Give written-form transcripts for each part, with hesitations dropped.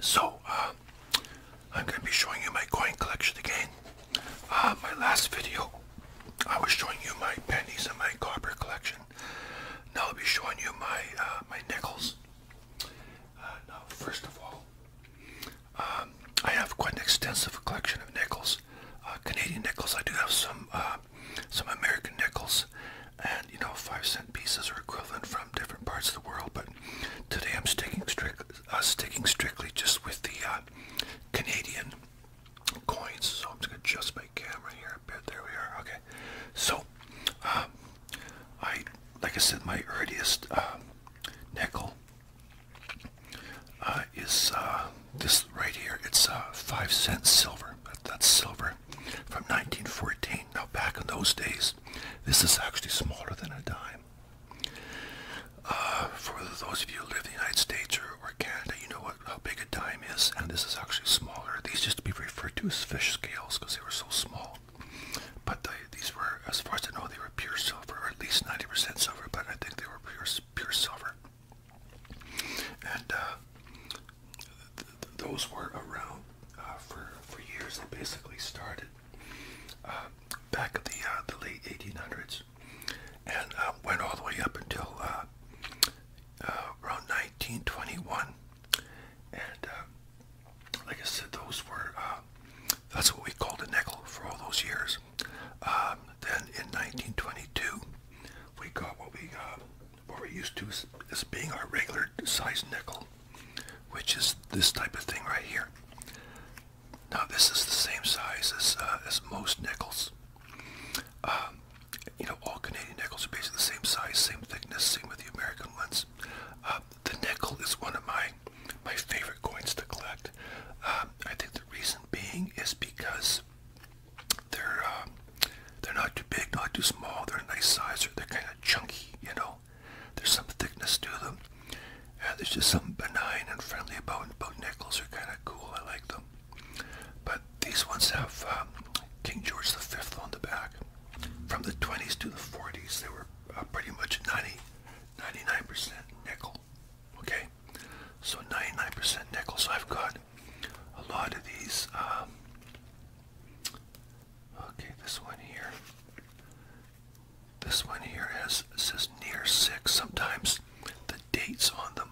So, I'm going to be showing you my coin collection again. My last video, I was showing you my pennies and my copper collection. Now I'll be showing you my my nickels. Now, first of all, I have quite an extensive collection of nickels. Canadian nickels. I do have some American nickels, and 5-cent pieces are equivalent from different parts of the world. But today I'm sticking strictly just with the Canadian coins. So I'm just going to adjust my camera here a bit. There we are. Okay. So like I said, my earliest nickel is this right here. It's 5-cent silver. That's silver from 1914. Now, back in those days, this is actually smaller than a dime. For those of you who live in the United States or Canada, you know how big a dime is, and this is actually smaller. These used to be referred to as fish scales because they were so small. But these were, as far as I know, they were pure silver, or at least 90% silver, but I think they were pure silver. And those were around for years. They basically started back in the late 1800s and went all the way up until around 1921. And like I said, those were that's what we called a nickel for all those years. Then in 1922, we got what we're used to as being our regular size nickel, which is this type of thing right here. Now, this is the same size as most nickels. All Canadian nickels are basically the same size, same thickness, same with the American ones. The nickel is one of my favorite coins to collect. I think the reason being is because they're not too big, not too small. They're a nice size. They're kind of chunky. There's some thickness to them. There's just something benign and friendly about nickels. They're kind of cool. I like them. But these ones have King George V on the back. From the 20s to the 40s, they were pretty much 99% nickel. Okay, so 99% nickel. So I've got a lot of these. Okay, this one here. This one here says near 6. Sometimes the dates on them.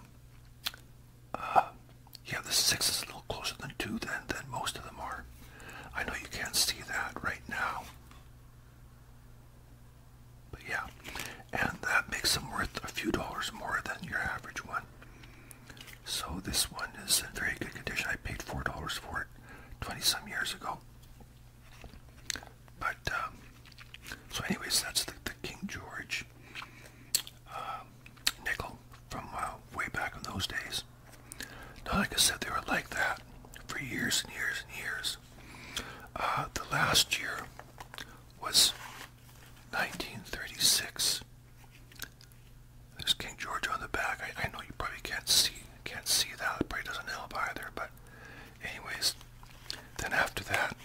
Yeah, the 6 is a little closer than 2 than most of them are. I know you can't see that right now. But yeah, and that makes them worth a few dollars more than your average one. So this one is in very good condition. I paid $4 for it 20-some years ago. But, so anyways, that's the King George nickel from way back in those days. Now, like I said, they were like that for years and years and years. The last year was 1936. There's King George on the back. I know you probably can't see that. It probably doesn't help either. But anyways, then after that,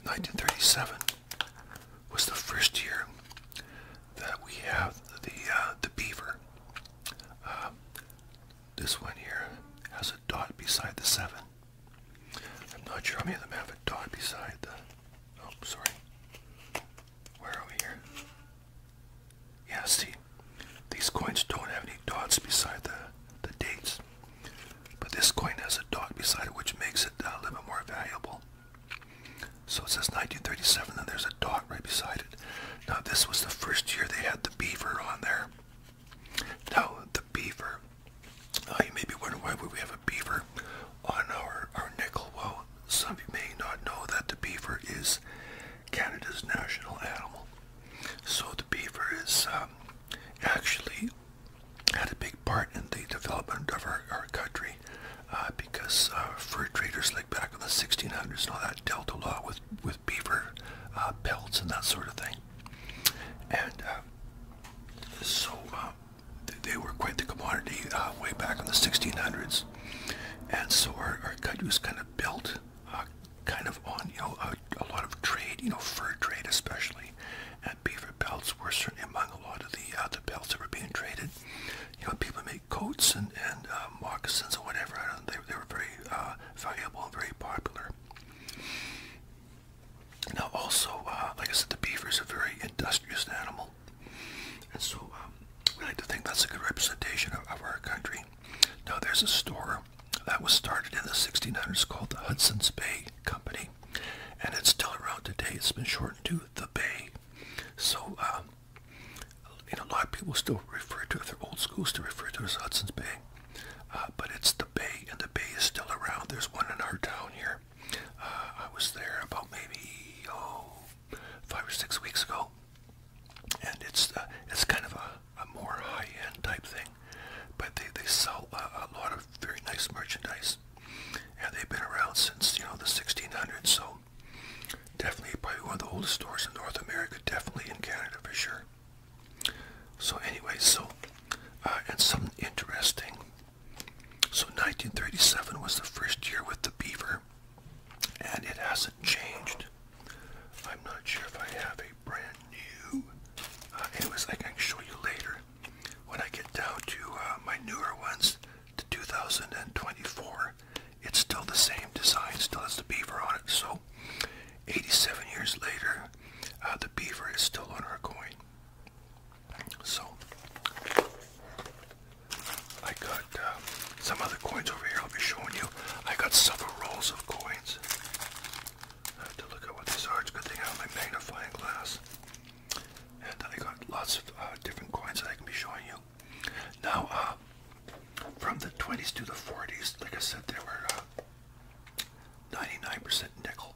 1937 was the first year that we have the beaver. This one here has a dot beside the 7. I'm not sure how many of them have a dot beside the... Oh, sorry. Where are we here? Yeah, see, these coins don't have any dots beside the dates. But this coin has a dot beside it, which makes it a little bit more valuable. So it says 1937, and there's a dot right beside it. Now, this was the first year they had the beaver on there. Now, the beaver, you may be wondering, why would we have a beaver on our nickel? Well, some of you may not know that the beaver is Canada's national animal. So the beaver is actually had a big part in the development of our country because fur traders, like back in the 1600s and all that, dealt a lot with beaver pelts and that sort of thing. And so they were quite the commodity way back in the 1600s. coats and moccasins or whatever. I don't know, they were very valuable and very popular. Now also, like I said, the beaver is a very industrious animal, and so we like to think that's a good representation of our country. Now there's a store that was started in the 1600s called the Hudson's Bay Company, and it's still around today. It's been shortened to the Bay. So, you know, a lot of people still refer to it, if they're old school, still refer to it as Hudson's Bay. But it's the Bay, and the Bay is still around. There's one in our town here. I was there about maybe, 5 or 6 weeks ago. And it's kind of a more high-end type thing. But they sell a lot of very nice merchandise. And they've been around since, you know, the 1600s. So definitely probably one of the oldest stores in North America, definitely in Canada for sure. So anyway, and something interesting. So 1937 was the first year with the beaver, and it hasn't changed. I'm not sure if I have a brand new. Anyways, I can show you later when I get down to my newer ones, to 2024. It's still the same design, still has the beaver on it. So 87 years later, the beaver is still on our coin. So I got some other coins over here I'll be showing you. I got several rolls of coins. I have to look at what these are. It's a good thing I have my magnifying glass. And I got lots of different coins that I can be showing you. Now, from the 20s to the 40s, like I said, they were 99% nickel.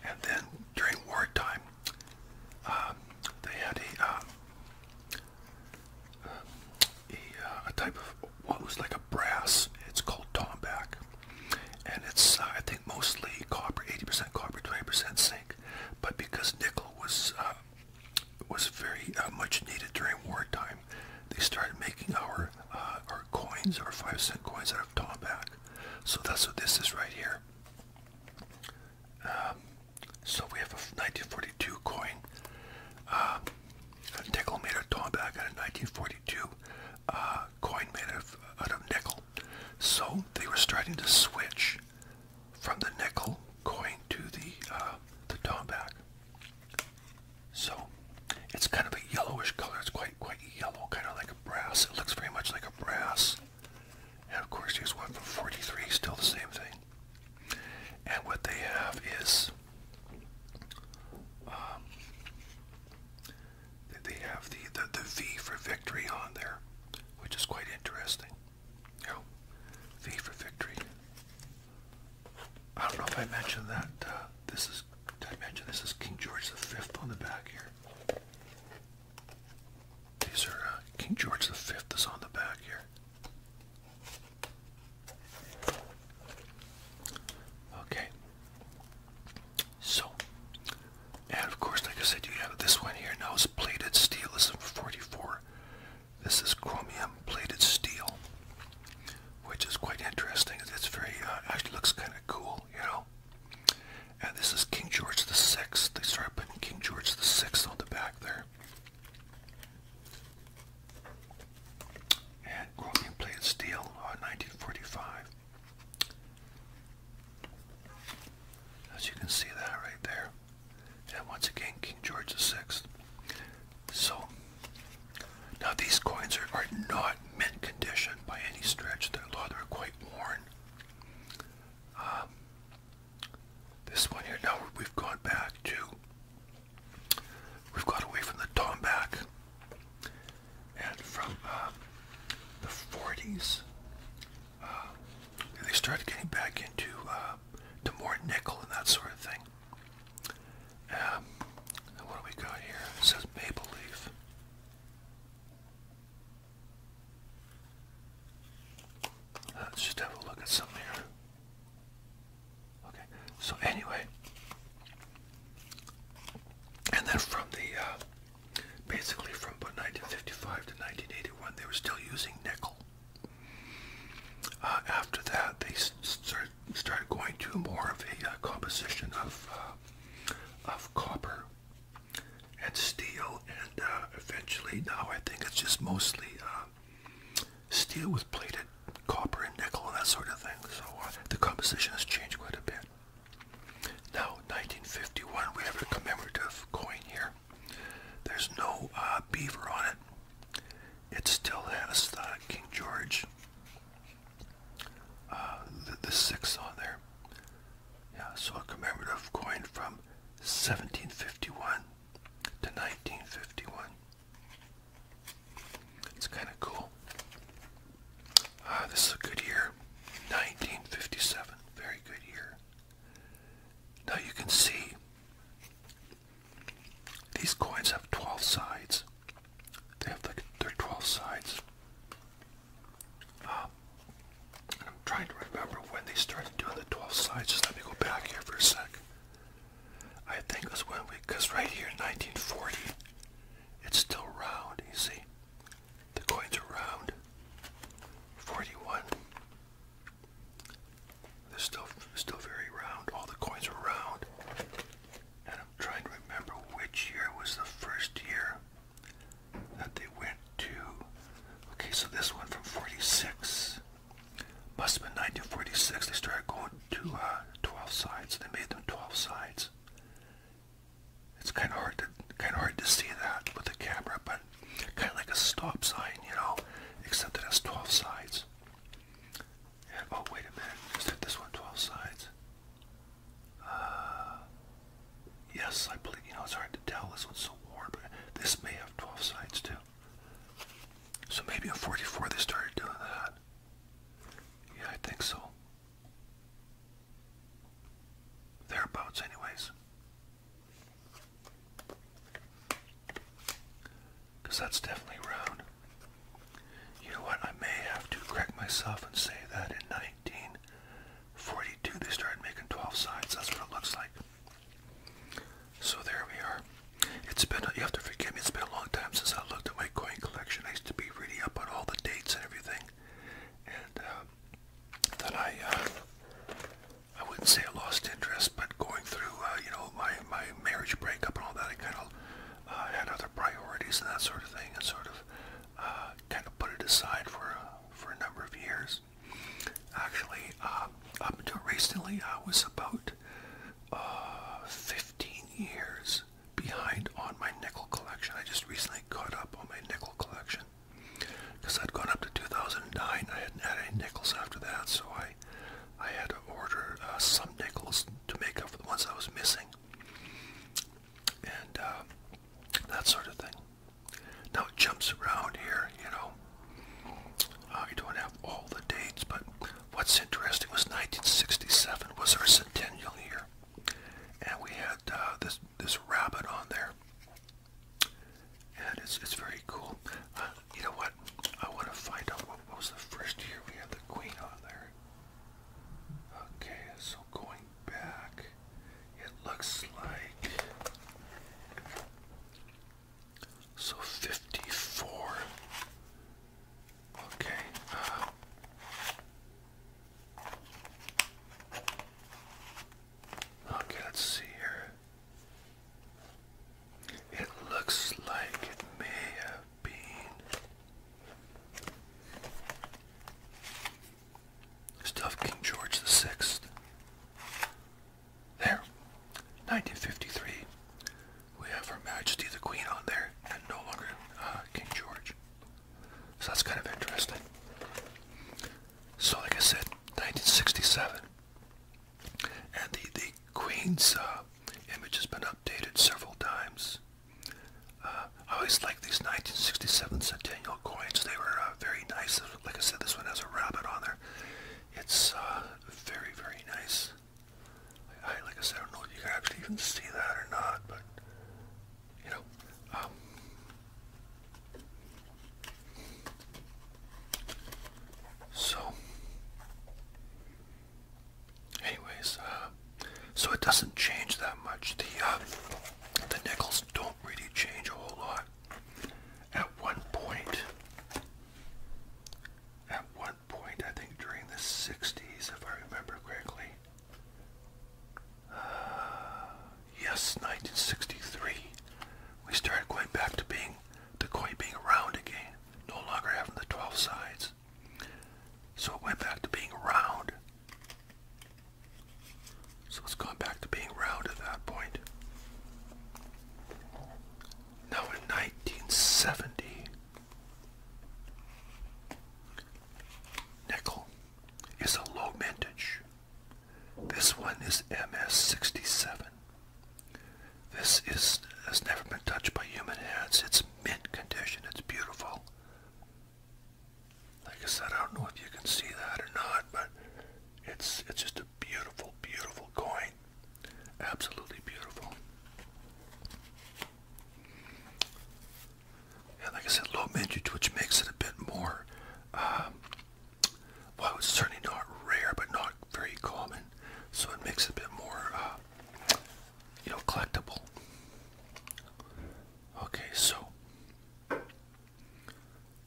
And then during wartime, they had a type of what was like a brass. It's called tomback, and it's I think mostly copper, 80% copper, 20% zinc. But because nickel was very much needed during wartime, they started making our coins, our 5-cent coins, out of tomback. So that's what this is right here. So we have a 1942 coin, a nickel made of tomback, and a 1942 coin made out of nickel. So they were starting to switch from the nickel coin to the tomback. So it's kind of a yellowish color. It's quite yellow, kind of like a brass. It looks very much like a brass. And of course, here's one from 43, still the same thing. And what they have is they have the V for victory on there, which is quite interesting. You know, V for victory. I don't know if I mentioned that. Did I mention this is King George V on the back here? These are King George V is on the back here. Okay. So, and of course, like I said, you have this one here. Now it's plated steel. This is from 44. This is chromium plated steel, which is quite interesting. It's very, actually looks kind of cool, you know. And this is King George VI. They started putting King George VI on the back there. And chromium plated steel, 1945. As you can see that right there. And once again, King George VI. So, now these coins are not mint condition by any stretch. A lot of them are quite worn. This one here, now we've gone back to, we've got away from the tomback, and from the 40s, they started getting back into to more nickel and that sort of thing. And what do we got here? It says Maple Leaf. Let's just have a look at something here. Okay, so anyway, and then from the, basically from about 1955 to 1981, they were still using nickel. After that, they started going to more of a composition of copper and steel, and eventually now I think it's just mostly steel with plated copper and nickel and that sort of thing. So the composition has changed quite a bit. Now, 1951, we have a commemorative coin here. There's no beaver on it. It still has King George, the 6 on there. Yeah, so a commemorative coin from 1751 to 1951. It's kind of cool. This is a good year. 1957. Very good year. Now you can see these coins have 12 sides. They have like their 12 sides. I'm trying to remember when they started doing the 12 sides. Just let me go back here for a sec. I think it was when because right here in 1940, it's still round, you see. The coins are round. 41. They're still very round. All the coins are round. And I'm trying to remember which year was the first year that they went to. Okay, so this one from 46. Must have been 1946. They started going to 12 sides. They made them 12 sides. It's kind of hard to see that with the camera, but kind of like a stop sign, you know, except it has 12 sides. And, oh, wait a minute. Is that this one 12 sides? Yes, I believe, you know, it's hard to tell. This one's so worn, but this may have 12 sides too. So maybe in 44 they started doing that. Yeah, I think so. Thereabouts, anyways. Because that's definitely round. You know what? I may have to correct myself and say that in 1942 they started making 12 sides. That's what it looks like. So there we are. It's been, you have to forgive me, it's been a long time since I looked at my coin collection. I used to be really up on all the dates and everything. And then I wouldn't say I lost interest, but going through, you know, my marriage breakup and all that, I kind of had other priorities and that sort of thing, and sort of kind of put it aside for a number of years. Actually, up until recently, I was about 15 years behind on my nickel collection. I just recently caught up on my nickel collection because I'd gone up to 2009. I hadn't had any nickels after that, so I had to order some nickels to make up for the ones I was missing, and that sort of thing. Now it jumps around here, you know. I don't have all the dates, but what's interesting was 1967 was our centennial year, and we had this rabbit on there, and it's very cool. You know what? I want to find out what was the first year we had the queen on there. Okay, so going back, it looks like so 54. Okay. Okay, let's see here. It looks like it may have been stuff King George the 6th. There, 1953. We have Her Majesty the Queen on there, and no longer King George. So that's kind of interesting. So, like I said, 1967, and the Queen's image has been updated several times. I always like these 1967 centennial coins. They were very nice. Like I said, this one has a rabbit on there. It's very, very nice. Like I said, I don't know if you can actually even see that or not, but you know. So, anyways, so it doesn't change that much. The nickels don't really change a whole lot. At one point, I think during the 60s, if I remember correctly, yes, 1963, we started going back to being the coin being round again, no longer having the 12 sides. This one is MS67. This has never been touched by human hands. It's mint condition. It's beautiful. Like I said, I don't know if you can see that or not, but it's just a beautiful, beautiful coin. Absolutely beautiful. And like I said, low mintage, which makes it a bit more, well, it's certainly not rare, but not very common. So it makes it a bit more, collectible. Okay, so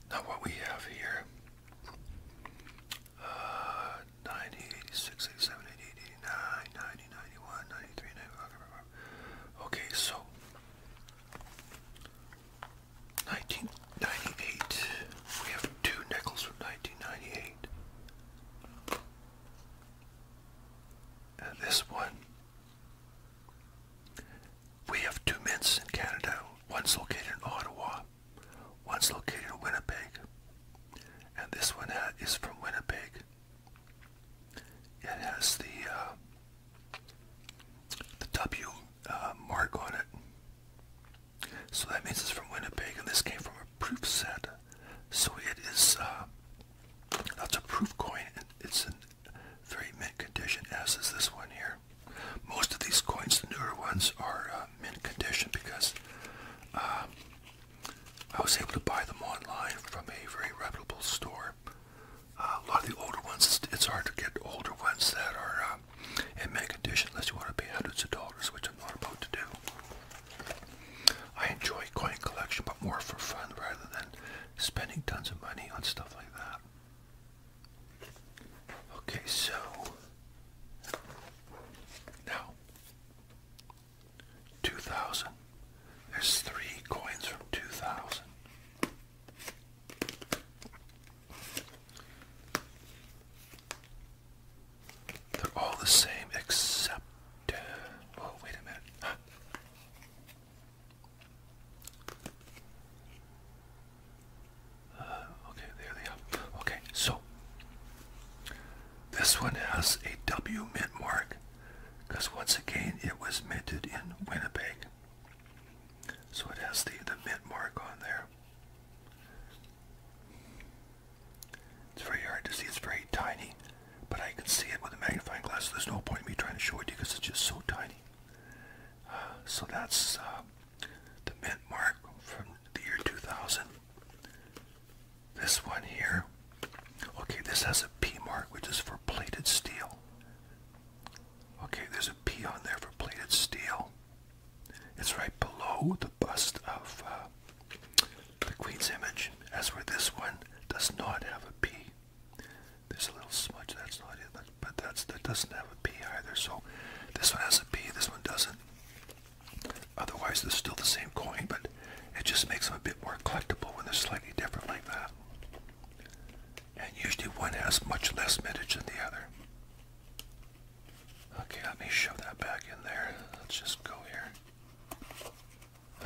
now what we have here, 90, 86, 87, 88, 89, 90, 91, 93, 94. Okay, so 1998, we have two nickels from 1998. And this one, we have two mints in Canada. One's located in Ottawa, one's located in Winnipeg, and this one is from Winnipeg. It has the W mark on it, so that means it's from Winnipeg, and this came from a proof set. So it is, that's a proof coin, and it's in very mint condition, as is this one here. Most of these coins, the newer ones, are mint condition because I was able to buy them online from a very reputable store. A lot of the older ones, it's hard to get older ones that are in mint condition unless you want to pay hundreds of dollars, which I'm not about to do. I enjoy coin collection, but more for fun rather than spending tons of money on stuff like that. Okay, so now 2000. There's three coins from 2000. They're all the same except, oh, wait a minute. Okay, there they are. Okay, so this one has a W mint mark because once again it was minted in Winnipeg. So it has the mint mark on there. It's very hard to see, it's very tiny, but I can see it with a magnifying glass. So there's no point in me trying to show it to you because it's just so tiny. So that's the mint mark from the year 2000. This one here, okay, this has a P mark, which is for plated steel. Okay, there's a P on there for plated steel. It's right below the bust of the Queen's image, as where this one does not have a P. There's a little smudge, that's not it, but that doesn't have a P either. So this one has a P, this one doesn't. Otherwise, they're still the same coin, but it just makes them a bit more collectible when they're slightly different like that. And usually one has much less mintage than the other. Okay, let me shove that back in there. Let's just go here.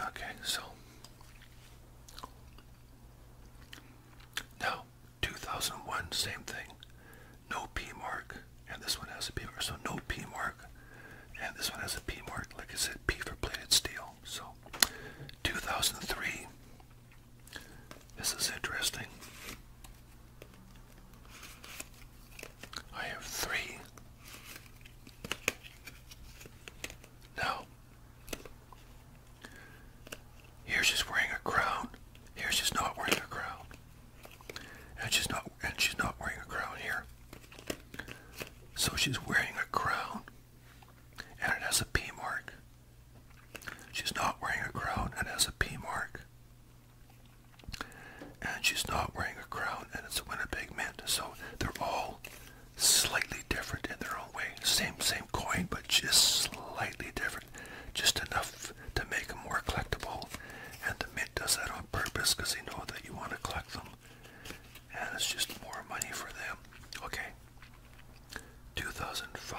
Okay, so now 2001, same thing. No P mark, and this one has a P mark. So no P mark, and this one has a P mark. Like I said, P for plated steel. So 2003. This is interesting. I have three. Now, here she's wearing a crown. Here she's not wearing a crown. And she's not wearing a crown here. So she's wearing a crown, and it has a P mark. She's not wearing a crown and has a P mark. And she's not wearing a crown, and it's a Winnipeg mint. So they're all slightly different in their own way. Same coin, but just slightly different. Just enough to make them more collectible. And the mint does that on purpose because they know that you want to collect them. And it's just more money for them. Okay. 2005.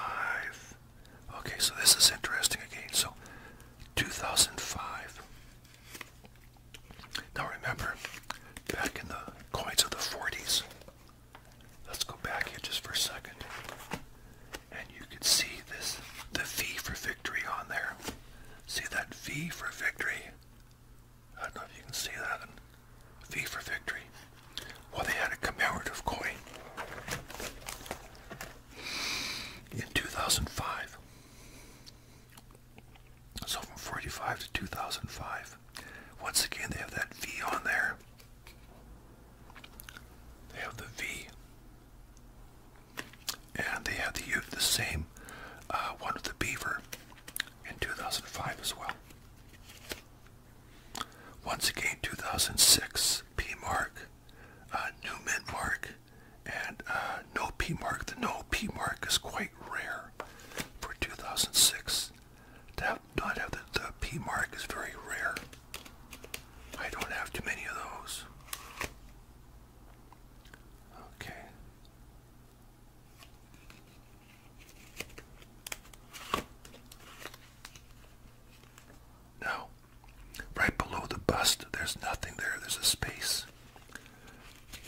there's a space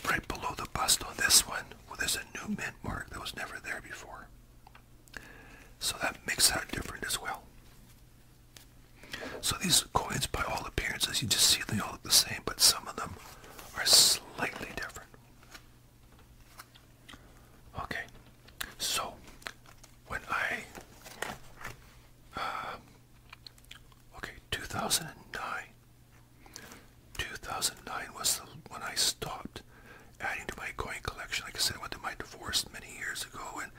right below the bust on this one. Well, there's a new mint mark that was never there before. So that makes that different as well. So these coins, by all appearances, you just see they all look the same, but some of them are slightly different. Okay, so when I, 2009 was when I stopped adding to my coin collection. Like I said, I went to my divorce many years ago, and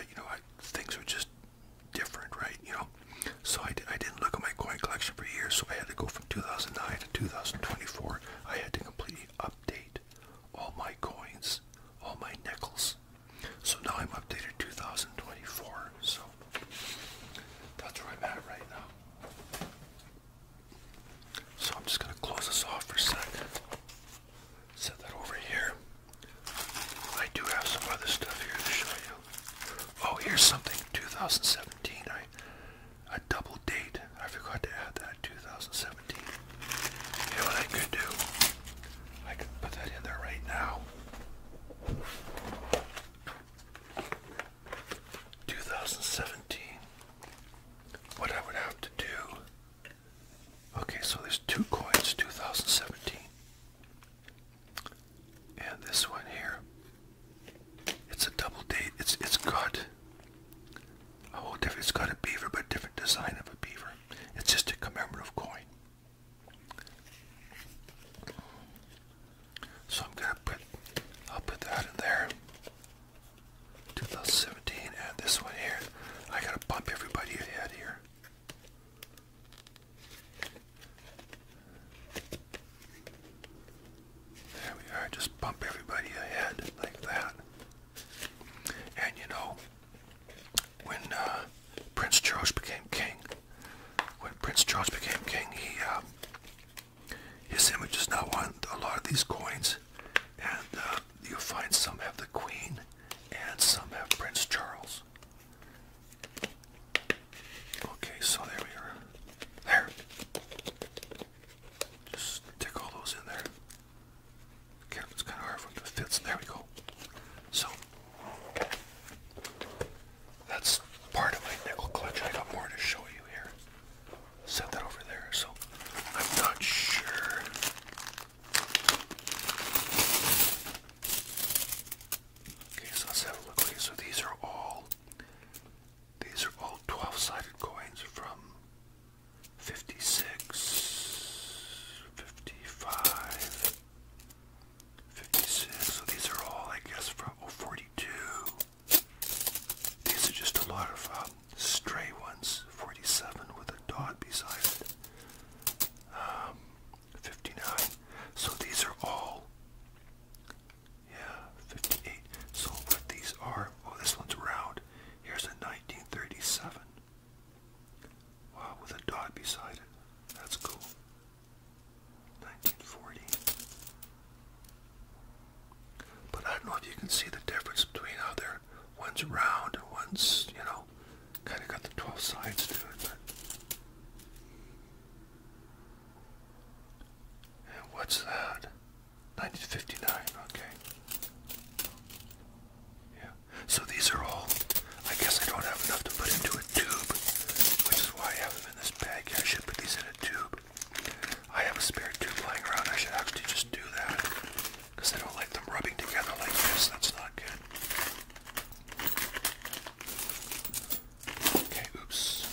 you know, things were just different, right? You know, so I didn't look at my coin collection for years. So I had to go from 2009 to 2024. I had to completely update all my coins, all my nickels. So now I'm updated 2024. So that's where I'm at right now. So I'm just going to close this off for a sec. Set that over here. I do have some other stuff here to show you. Oh, here's something. 2017. A double date. I forgot to add that. 2017. You know what I could do? I could put that in there right now. 2017. What I would have to do. Okay, so there's two coins, 2017. And this one here. It's a double date. It's got a whole different, it's got a beaver, but different design of a beaver. It's just a commemorative coin. So I'll put that in there. 2017, and this one here. I gotta bump everybody ahead here. There we are, just bump everybody ahead like that. And you know, when Prince George became king, his image is now on a lot of these coins, and you'll find some have the Queen and some have Prince Charles. Okay, so there we are. There. Just stick all those in there. Okay, it's kind of hard for them to fit. So there we go. So that's part of my nickel collection. I got more to show you here. Set that over there. So I'm not sure. Okay, so let's have a look. Okay, so these are all 12-sided coins from 56, 55, 56. So these are all, I guess, from 42. These are just a lot of stray ones. 47 with a dot beside it. 59. So these are all, yeah, 58. So what these are, oh, this one's round. Here's a 1937. Wow, with a dot beside it. That's cool. 1940. But I don't know if you can see the difference between how they're, one's round and one's, you know, kind of got the 12 sides to it. But and what's that? 1959, okay. Yeah. So these are all, I guess I don't have enough to put into a tube, which is why I have them in this bag. Yeah, I should put these in a tube. I have a spare tube lying around. I should actually just do that, because I don't like them rubbing together like this. That's not good. Okay, oops.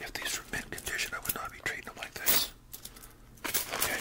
If these were mint condition, I would not be treating them like this. Okay.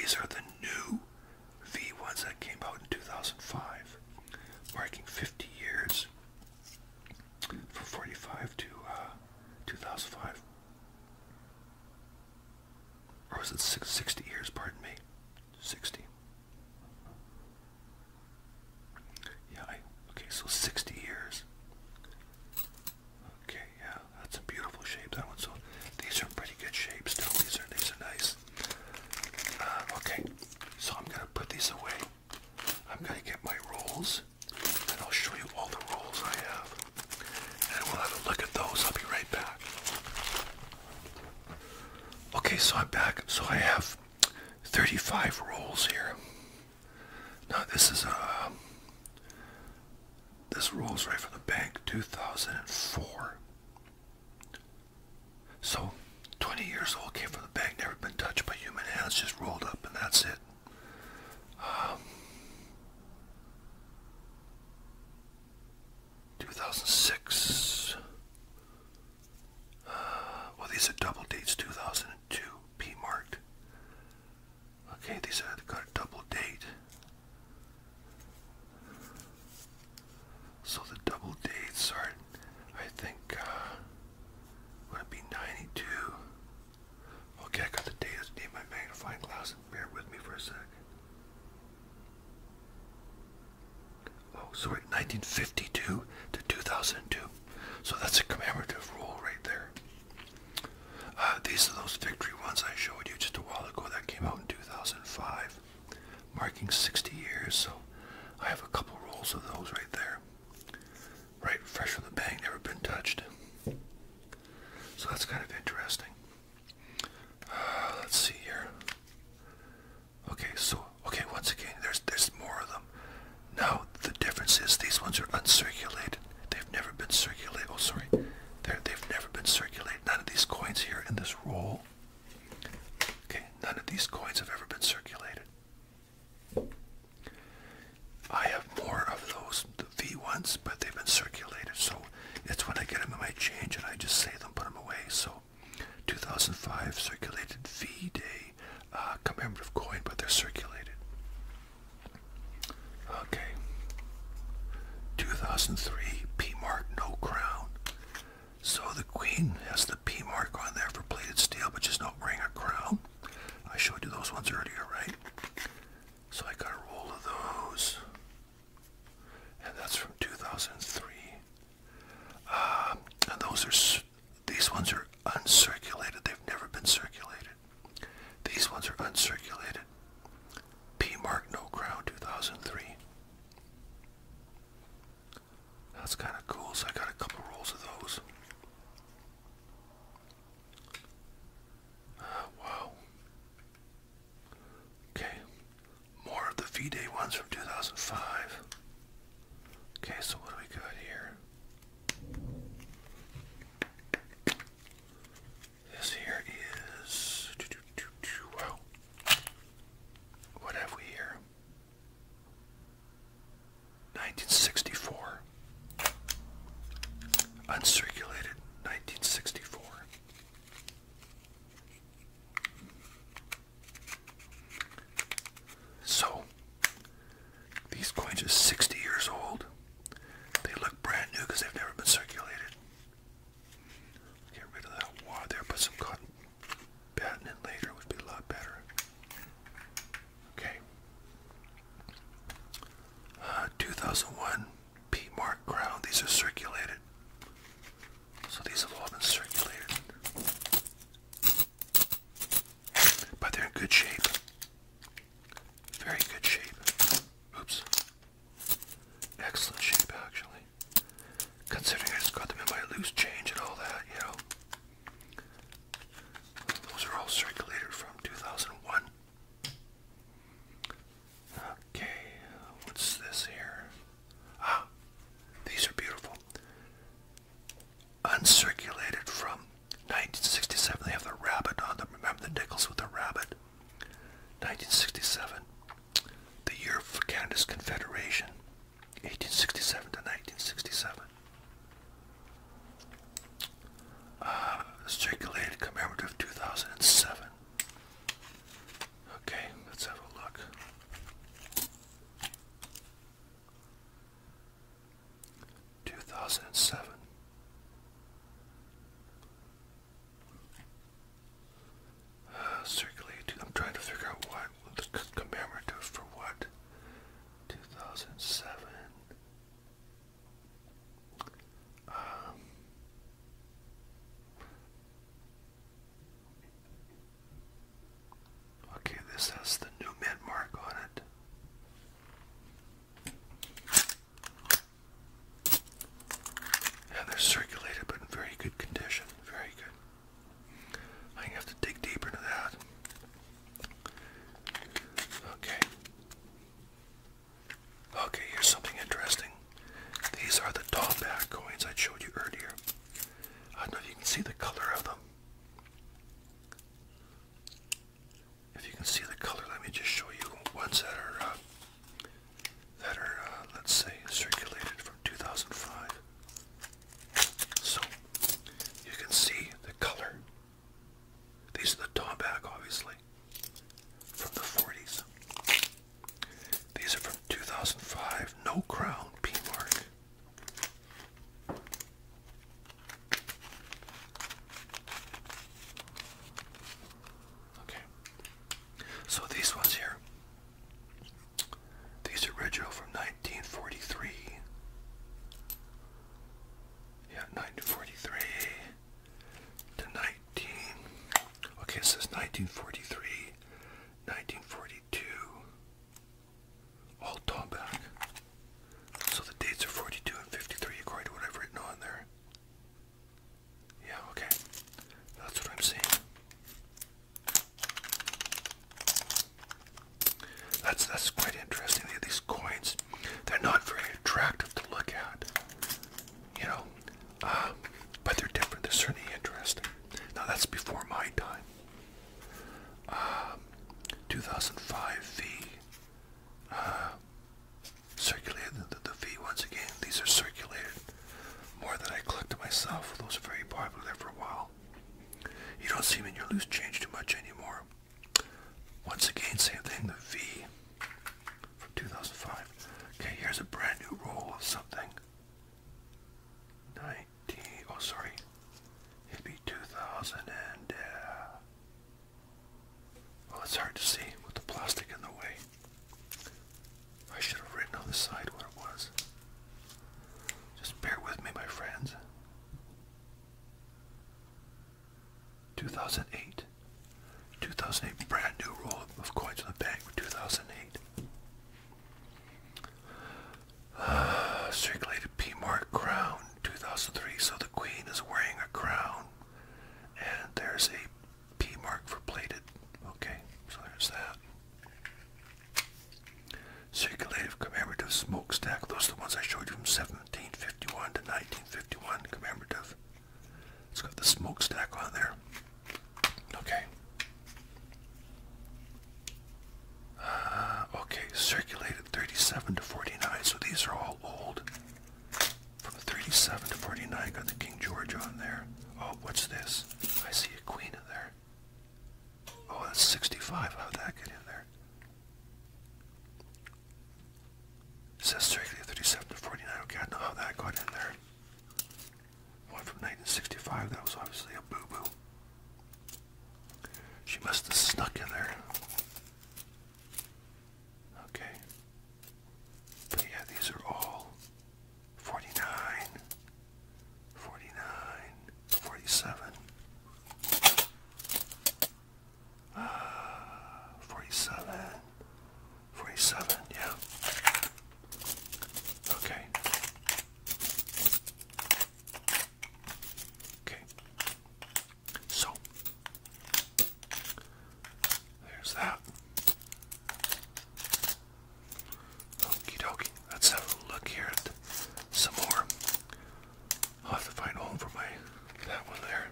these are the new V ones that came out in 2005, marking 50 years from 45 to 2005. Or was it 60 years, pardon me? 60. Yeah, okay, so 60 years. Okay, yeah, that's a beautiful shape, that one. So these are pretty good shapes still. These are nice. Okay, so I'm gonna put these away. I'm gonna get my rolls, and I'll show you all the rolls I have. And we'll have a look at those. I'll be right back. Okay, so I'm back. So I have 35 rolls here. Now this is this rolls right from the bank, 2004. So 20 years old, came from the bank, never been touched by human hands, just rolled up, and that's it. 2006. Well, these are double dates. 2002, P marked. Okay, these are got a double date. So the double dates are, I think, would it be 92? Okay, I got the date. I need my magnifying glass. Bear with me for a sec. Oh, sorry, 1952 to 2002. So that's a commemorative roll right there. These are those victory ones I showed you just a while ago that came out in 2005, marking 60 years. So I have a couple rolls of those right there. Right, fresh from the bank, never been touched. So that's kind of interesting. Let's see here. Okay, so, okay, once again, there's more of them. Now, the difference is these ones are uncirculated. They've never been circulated. Oh, sorry. They've never been circulated. None of these coins here in this roll. Okay, none of these coins have ever been circulated. I have more of those, the V ones, but they've been circulated. So it's when I get them in my change and I just save them, put them away. So 2005 circulated V Day commemorative coin, but they're circulated. Okay. 2003 P mark, no crown. So the queen has the P mark on there for plated steel, but she's not wearing a crown. I showed you those ones earlier, right? So I got a roll of those. And that's from 2003. And these ones are uncirculated. They've never been circulated. These ones are uncirculated. P mark, no crown, 2003. That's kind of cool. So I got a couple rolls of those. Wow. Okay. More of the V-Day ones from 2005. Okay, so what do we got here? This here is... Wow. What have we here? 1964. Uncirculated, 1964. So, these coins are 60 years old. They look brand new because they've never been circulated. Get rid of that wad there, put some cotton batting in later, would be a lot better. Okay. 2001 P mark crown, these are circulated. So these have all been circulated. But they're in good shape. Very good shape. Oops. Excellent shape, actually. Considering I just got them in my loose change and all that, you know. Those are all circulated from 2001. Okay, what's this here? Ah, these are beautiful. Uncirculated from 1967. They have the rabbit on them. Remember the NICKLES with the rabbit? 1967. The year of Canada's Confederation. 1867 to 1967. Circulated commemorative 2007. Okay, let's 2007. Circulate. I'm trying to figure out what the commemorative for what. 2007. Okay, this has the new mint mark on it. And they're circulated, but in very good condition. Very good. I have to dig deeper into that. Okay. Okay, here's something interesting. These are the tallback coins I showed you earlier. I don't know if you can see the color of them. If you can see the color, let me just show you ones that are let's say, circulated from 2005. So, you can see the color. These are the tallback, obviously, from the 40s. These are from 2005, no crown, P mark. Okay. So these ones here, these are original from 1943. Yeah, 1943 to 19. Okay, it says 1943, 1942. All tallback. So the dates are 42 and 53 according to what I've written on there. Yeah, okay. That's what I'm seeing. That's quite interesting. These coins, they're not very attractive to look at, you know, but they're different. They're certainly interesting. Now that's before my time. 2005 V, circulated the V once again. These are circulated more than I collected myself. Those are very popular there for a while. You don't see them in your loose change too much anymore. Once again, same thing, the V from 2005. Okay, here's a brand new roll of something. 19, oh sorry, it'd be 2000 and, well, it's hard to see with the plastic in the way. I should have written on the side what it was. Just bear with me, my friends. 2008. 2008, brand new roll of coins in the bank for 2008. Circulated P mark crown, 2003. So the queen is wearing a crown, and there's a P mark for plated. Okay, so there's that. Circulative commemorative smokestack. Those are the ones I showed you from 1751 to 1951. Commemorative. It's got the smokestack on there. Okay. Okay, circulated 37 to 49. So these are all old. From 37 to 49, got the King George on there. Oh, what's this? I see a queen in there. Oh, that's 65. How'd that get in there? It says circulated 37 to 49. Okay, I know how that got in there. One from 1965. That was obviously a boo-boo. She must have snuck in there. Okay. But yeah, these are all 49, 49, 47, 47, 47, yeah. Okay. Okay. So, there's that. Okie dokie. Let's have a look here at some more. I'll have to find a home for that one there.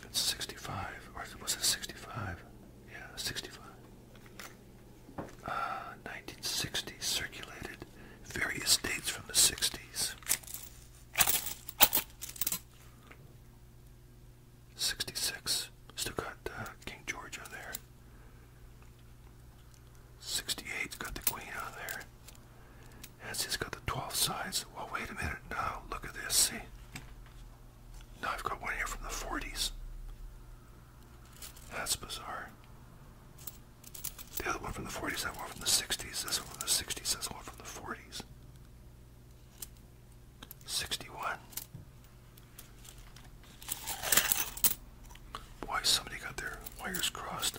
It's 65, or was it 65? Yeah, 65. 1960s, circulated various dates from the 60s. 66, still got that's bizarre. The other one from the 40s, that one from the 60s, this one from the 60s, this one from the 40s. 61. Boy, somebody got their wires crossed.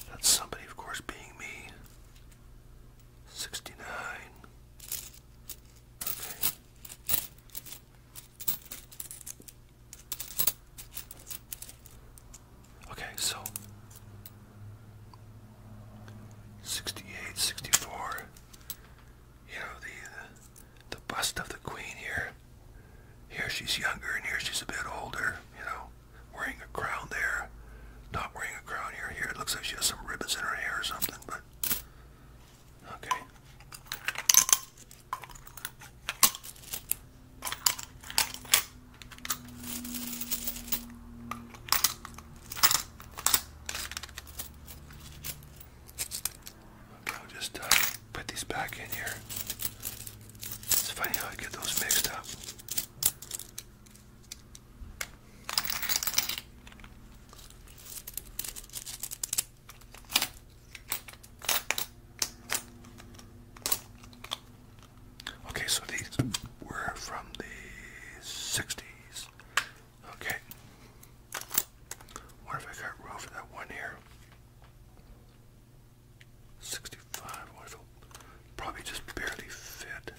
That's somebody, of course, being me. 69. Okay. Okay, so 68, 64. You know, the bust of the queen here. Here she's younger and here she's a bit older, you know, wearing a crown there. Not wearing a crown here. Here it looks like she has some ribbons in her hair or something, but okay. I'll just put these back in here. It's funny how I get those mixed up. Okay, so these were from the 60s. Okay. What if I got room for that one here? 65. What if it'll probably just barely fit?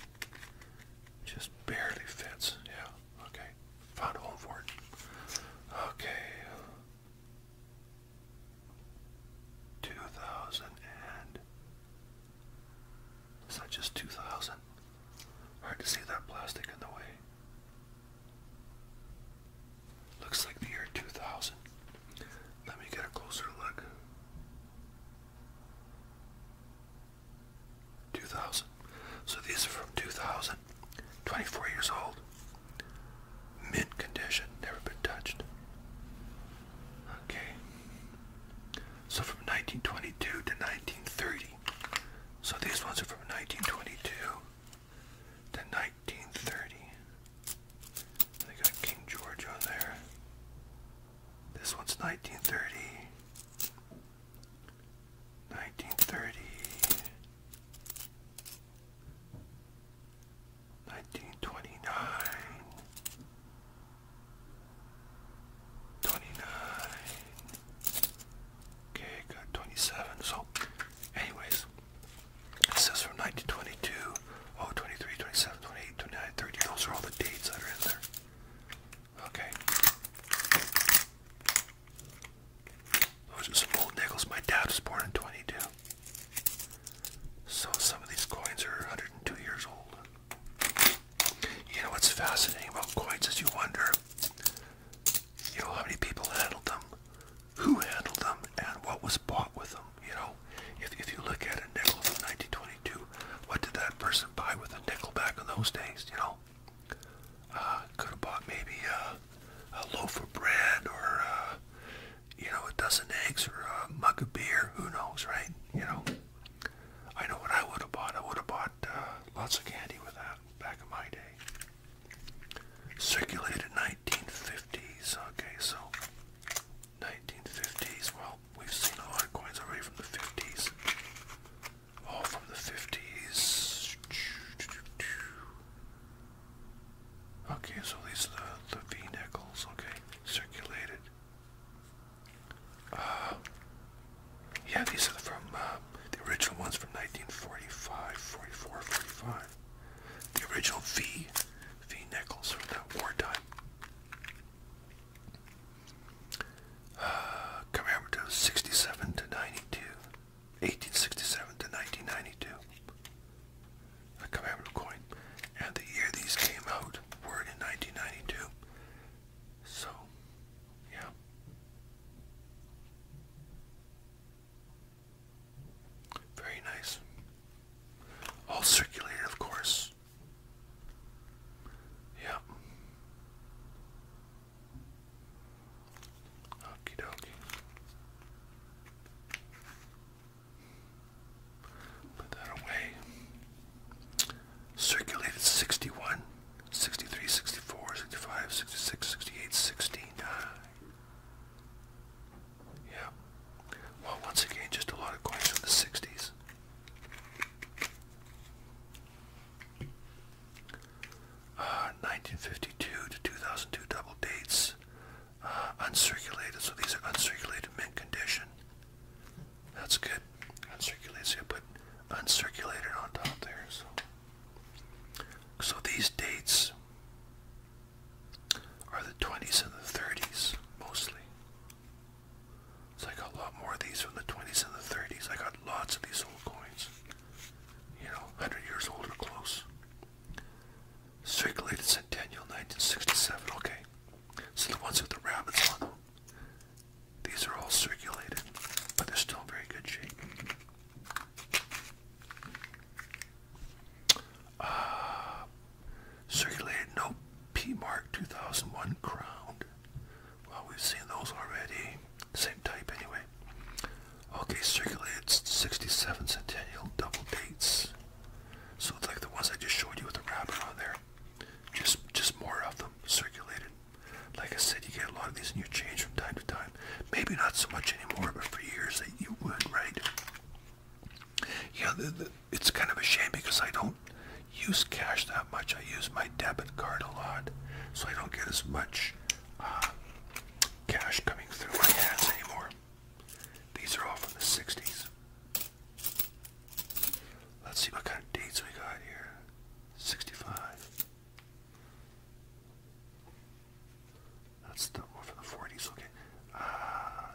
Just barely fits. Yeah. Okay. Found a home for it. Okay. 2000 and is that just 2000? Hard to see that plastic in the way. Looks like the year 2000. Let me get a closer look. 2000. So these are from 2000. 24 years old. Mint condition. Never been touched. Okay. So from 1922 to 1930. So these ones are from 1922 to 1930. They got King George on there. This one's 1930. 1930. 1929. 29. Okay, got 27. So, anyways, it says from 1922, 23, 27, 28, 29, 30. Those are all the dates that are in there. Okay. Those are some old nickels. My dad was born in 22. So some of these coins are 102 years old. You know what's fascinating about coins is you wonder, you know, how many people handled them, who handled them, and what was bought with them. You know, if you look at a nickel from 1922, what did that person buy with a nickel back in those days? You know, could have bought maybe a loaf of bread or you know, a dozen eggs or a mug of beer. Who knows, right? You know, I know what I would have bought. I would have bought lots of candy with that back in my day. Circulated 1950s. Okay, so 1950s. Well, we've seen a lot of coins already from the 50s. All from the 50s. Okay, so these are the V-nickels. Okay, circulated. Yeah, these are from the original ones from 1945, 44, 45. uncirculated mint condition. That's good. Uncirculated, so you put uncirculated on top there. So these dates are the 20s and the 30s, mostly. So I got a lot more of these from the 20s and the 30s. I got lots of these old coins. You know, 100 years old or close. Circulated Centennial, 1967, okay. So the ones with the rabbits on them, these are all circulated, but they're still in very good shape. Circulated no P Mark 2001 crowned. Well, we've seen those already. Same type anyway. Okay, circulated 67 Centennial double dates. So it's like the ones I just showed you with the rabbit on there. Just more of them circulated. Like I said, you get a lot of these in your change from time to time. Maybe not so much anymore, but for years that you would, right? Yeah, it's kind of a shame because I don't use cash that much. I use my debit card a lot, so I don't get as much cash coming through my hands anymore. These are all from the 60s. Let's see what kind of dates we got here. 65. That's the one from the 40s, okay.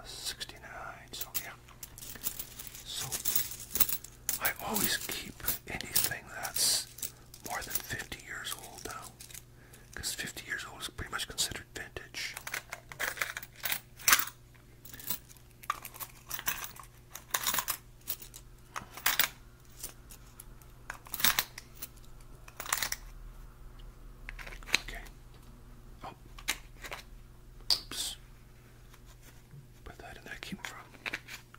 69, so yeah. So, I always keep anything that's more than 50 years old now. Because 50 years old is pretty much considered vintage. Okay. Oh. Oops. Put that in there, keep from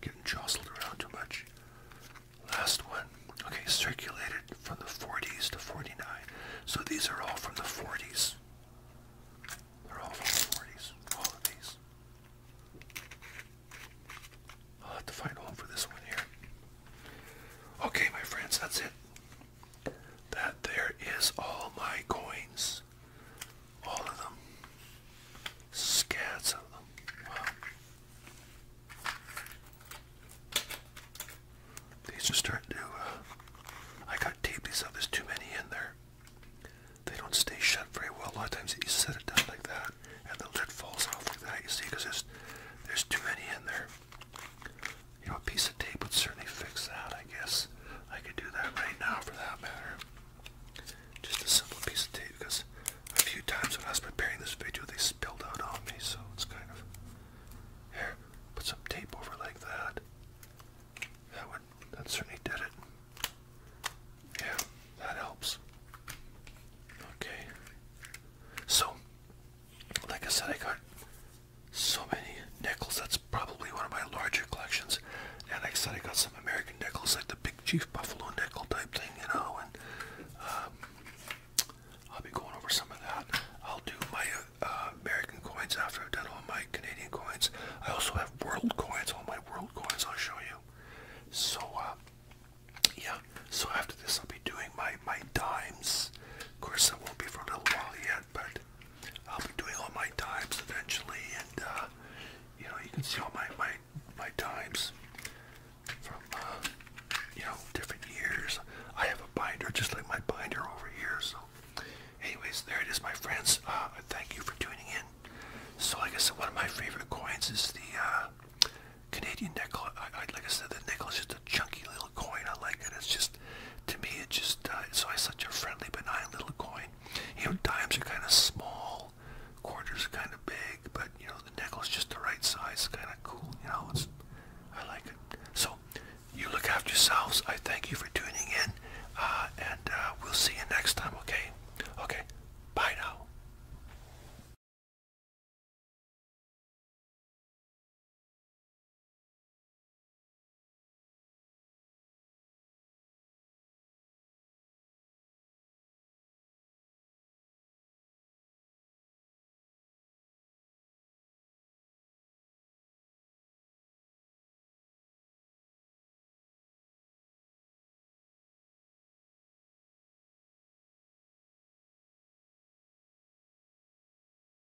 getting jostled around too much. Last one. Okay, circulated from the 40s to 49. So these are all from the 40s. They're all from the 40s. All of these. I'll have to find a home for this one here. Okay, my friends, that's it. That there is all my coins. All of them. Scads of them. Wow. These are starting to, I got tape these up, there's too many in there. They don't stay shut very well. A lot of times you set it down like that, and the lid falls off like that, you see, because there's too many in there. You know, a piece of tape would certainly fix that, I guess. I could do that right now, for that matter. Just a simple piece of tape, because a few times when I was preparing this video, they spilled out on me, so it's kind of, here, put some tape over like that. That certainly did it. Yeah, that helps. Okay. So, like I said, I got so many nickels. That's probably one of my larger collections. And like I said, I got some American nickels, like the Big Chief Buffalo nickel type thing, you know. And I'll be going over some of that. I'll do my American coins after I've done all my Canadian coins. I also have world coins, all my world coins I'll show you. So, yeah, so after this I'll be doing my dimes. Of course, that won't be for a little while yet, but I'll be doing all my dimes eventually, and, you know, you can see all my dimes from, you know, different years. I have a binder just like my binder over here, so anyways, there it is, my friends. Thank you for tuning in. So, like I said, one of my favorite coins is the, Canadian nickel. Like I said, the nickel is just a chunky little coin. I like it. It's just, to me, it just, it's always such a friendly, benign little coin. You know, dimes are kind of small, quarters are kind of big, but, you know, the nickel is just the right size, kind of cool